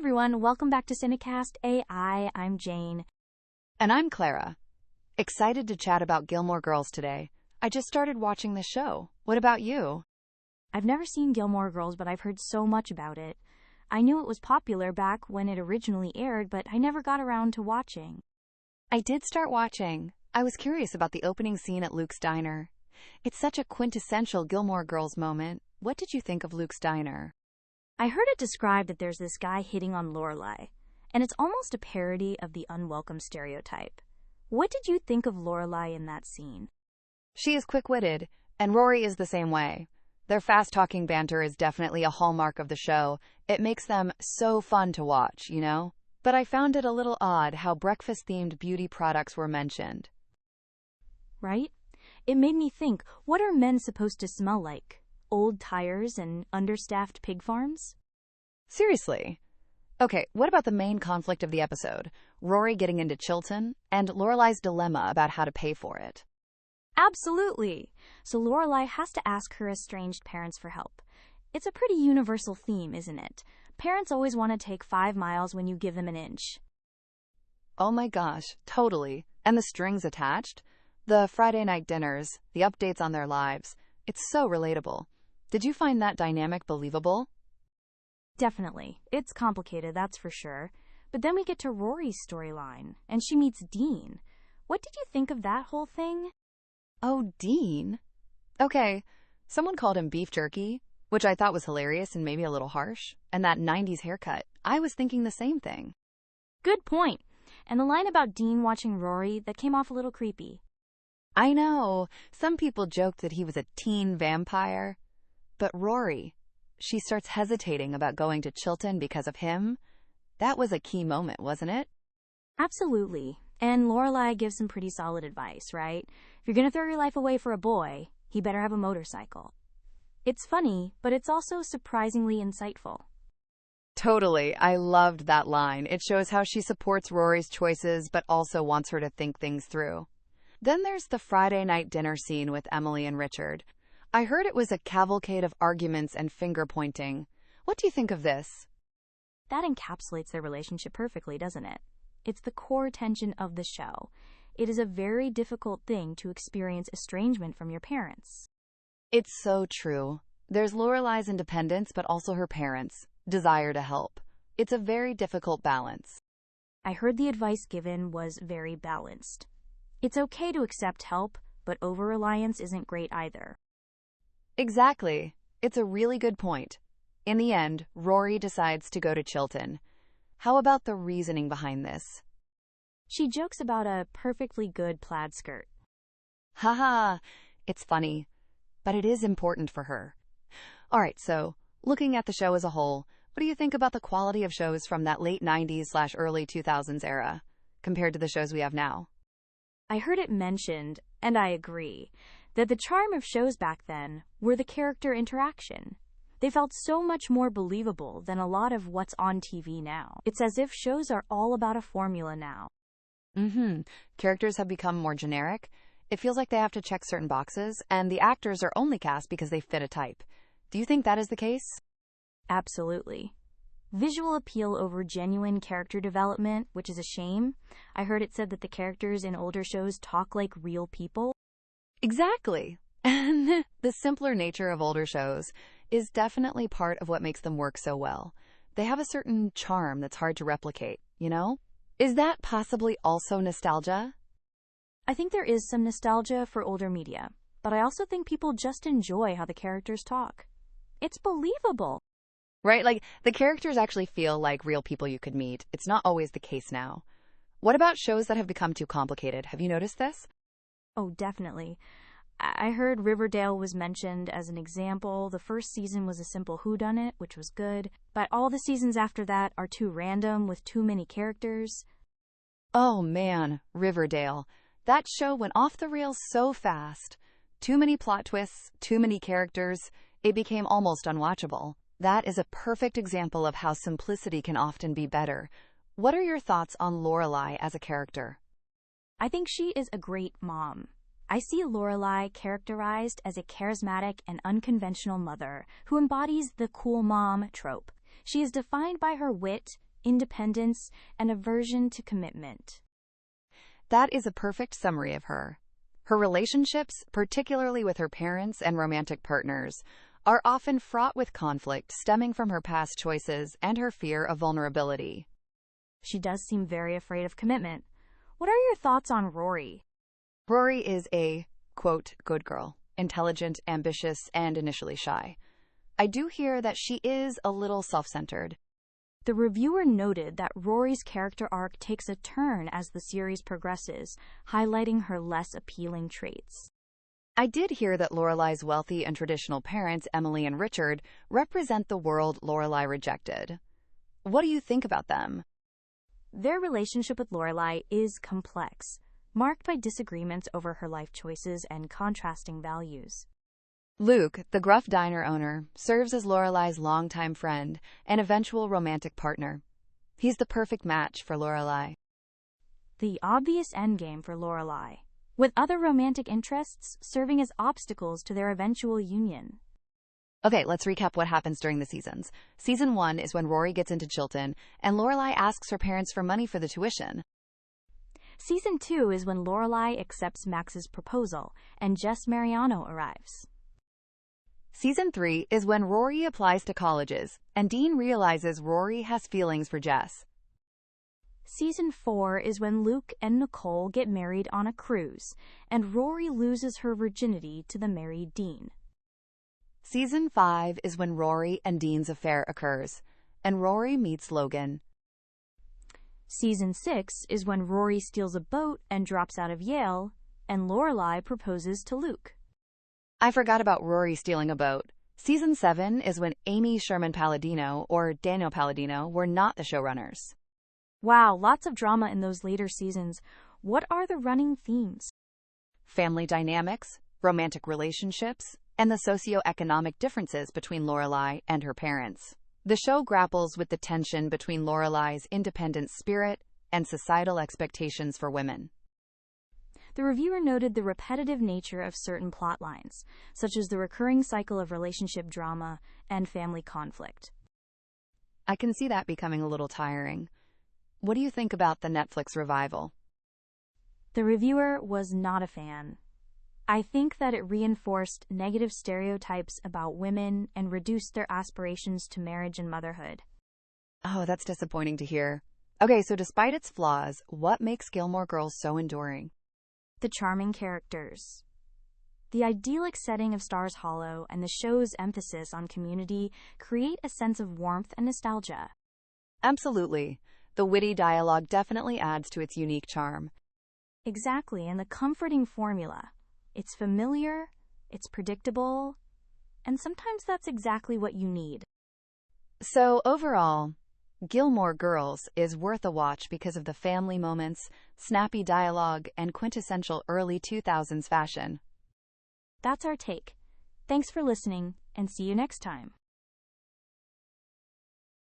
everyone, welcome back to Cinecast AI. I'm Jane. And I'm Clara. Excited to chat about Gilmore Girls today. I just started watching the show. What about you? I've never seen Gilmore Girls, but I've heard so much about it. I knew it was popular back when it originally aired, but I never got around to watching. I did start watching. I was curious about the opening scene at Luke's diner. It's such a quintessential Gilmore Girls moment. What did you think of Luke's diner? I heard it described that there's this guy hitting on Lorelai, and it's almost a parody of the unwelcome stereotype. What did you think of Lorelai in that scene? She is quick-witted, and Rory is the same way. Their fast-talking banter is definitely a hallmark of the show. It makes them so fun to watch, you know? But I found it a little odd how breakfast-themed beauty products were mentioned. Right? It made me think, what are men supposed to smell like? Old tires and understaffed pig farms? Seriously. Okay, what about the main conflict of the episode? Rory getting into Chilton, and Lorelai's dilemma about how to pay for it. Absolutely. So Lorelai has to ask her estranged parents for help. It's a pretty universal theme, isn't it? Parents always want to take 5 miles when you give them an inch. Oh my gosh, totally. And the strings attached? The Friday night dinners, the updates on their lives. It's so relatable. Did you find that dynamic believable? Definitely. It's complicated, that's for sure. But then we get to Rory's storyline, and she meets Dean. What did you think of that whole thing? Oh, Dean? Okay, someone called him beef jerky, which I thought was hilarious and maybe a little harsh. And that 90s haircut. I was thinking the same thing. Good point. And the line about Dean watching Rory, that came off a little creepy. I know. Some people joked that he was a teen vampire. But Rory, she starts hesitating about going to Chilton because of him. That was a key moment, wasn't it? Absolutely. And Lorelai gives some pretty solid advice, right? If you're going to throw your life away for a boy, he better have a motorcycle. It's funny, but it's also surprisingly insightful. Totally. I loved that line. It shows how she supports Rory's choices, but also wants her to think things through. Then there's the Friday night dinner scene with Emily and Richard. I heard it was a cavalcade of arguments and finger-pointing. What do you think of this? That encapsulates their relationship perfectly, doesn't it? It's the core tension of the show. It is a very difficult thing to experience estrangement from your parents. It's so true. There's Lorelai's independence, but also her parents' desire to help. It's a very difficult balance. I heard the advice given was very balanced. It's okay to accept help, but over-reliance isn't great either. Exactly. It's a really good point. In the end, Rory decides to go to Chilton. How about the reasoning behind this? She jokes about a perfectly good plaid skirt. Haha, it's funny, but it is important for her. All right, so looking at the show as a whole, what do you think about the quality of shows from that late 90s/early 2000s era compared to the shows we have now? I heard it mentioned, and I agree, that the charm of shows back then were the character interaction. They felt so much more believable than a lot of what's on TV now. It's as if shows are all about a formula now. Characters have become more generic. It feels like they have to check certain boxes, and the actors are only cast because they fit a type. Do you think that is the case? Absolutely. Visual appeal over genuine character development, which is a shame. I heard it said that the characters in older shows talk like real people. Exactly. And the simpler nature of older shows is definitely part of what makes them work so well. They have a certain charm that's hard to replicate, you know? Is that possibly also nostalgia? I think there is some nostalgia for older media, but I also think people just enjoy how the characters talk. It's believable. Right? Like, the characters actually feel like real people you could meet. It's not always the case now. What about shows that have become too complicated? Have you noticed this? Oh, definitely. I heard Riverdale was mentioned as an example. The first season was a simple whodunit, which was good, but all the seasons after that are too random with too many characters. Oh man, Riverdale. That show went off the rails so fast. Too many plot twists, too many characters. It became almost unwatchable. That is a perfect example of how simplicity can often be better. What are your thoughts on Lorelai as a character? I think she is a great mom. I see Lorelai characterized as a charismatic and unconventional mother who embodies the cool mom trope. She is defined by her wit, independence, and aversion to commitment. That is a perfect summary of her. Her relationships, particularly with her parents and romantic partners, are often fraught with conflict stemming from her past choices and her fear of vulnerability. She does seem very afraid of commitment. What are your thoughts on Rory? Rory is a, quote, good girl, intelligent, ambitious, and initially shy. I do hear that she is a little self-centered. The reviewer noted that Rory's character arc takes a turn as the series progresses, highlighting her less appealing traits. I did hear that Lorelai's wealthy and traditional parents, Emily and Richard, represent the world Lorelai rejected. What do you think about them? Their relationship with Lorelai is complex, marked by disagreements over her life choices and contrasting values. Luke, the gruff diner owner, serves as Lorelai's longtime friend and eventual romantic partner. He's the perfect match for Lorelai. The obvious endgame for Lorelai, with other romantic interests serving as obstacles to their eventual union. Okay, let's recap what happens during the seasons. Season 1 is when Rory gets into Chilton, and Lorelai asks her parents for money for the tuition. Season 2 is when Lorelai accepts Max's proposal, and Jess Mariano arrives. Season 3 is when Rory applies to colleges, and Dean realizes Rory has feelings for Jess. Season 4 is when Luke and Nicole get married on a cruise, and Rory loses her virginity to the married Dean. Season 5 is when Rory and Dean's affair occurs, and Rory meets Logan. Season 6 is when Rory steals a boat and drops out of Yale, and Lorelai proposes to Luke. I forgot about Rory stealing a boat. Season 7 is when Amy Sherman-Palladino or Daniel Palladino were not the showrunners. Wow, lots of drama in those later seasons. What are the running themes? Family dynamics, romantic relationships, and the socioeconomic differences between Lorelai and her parents. The show grapples with the tension between Lorelai's independent spirit and societal expectations for women. The reviewer noted the repetitive nature of certain plot lines, such as the recurring cycle of relationship drama and family conflict. I can see that becoming a little tiring. What do you think about the Netflix revival? The reviewer was not a fan. I think that it reinforced negative stereotypes about women and reduced their aspirations to marriage and motherhood. Oh, that's disappointing to hear. Okay, so despite its flaws, what makes Gilmore Girls so enduring? The charming characters. The idyllic setting of Stars Hollow and the show's emphasis on community create a sense of warmth and nostalgia. Absolutely. The witty dialogue definitely adds to its unique charm. Exactly, and the comforting formula. It's familiar, it's predictable, and sometimes that's exactly what you need. So overall, Gilmore Girls is worth a watch because of the family moments, snappy dialogue, and quintessential early 2000s fashion. That's our take. Thanks for listening, and see you next time.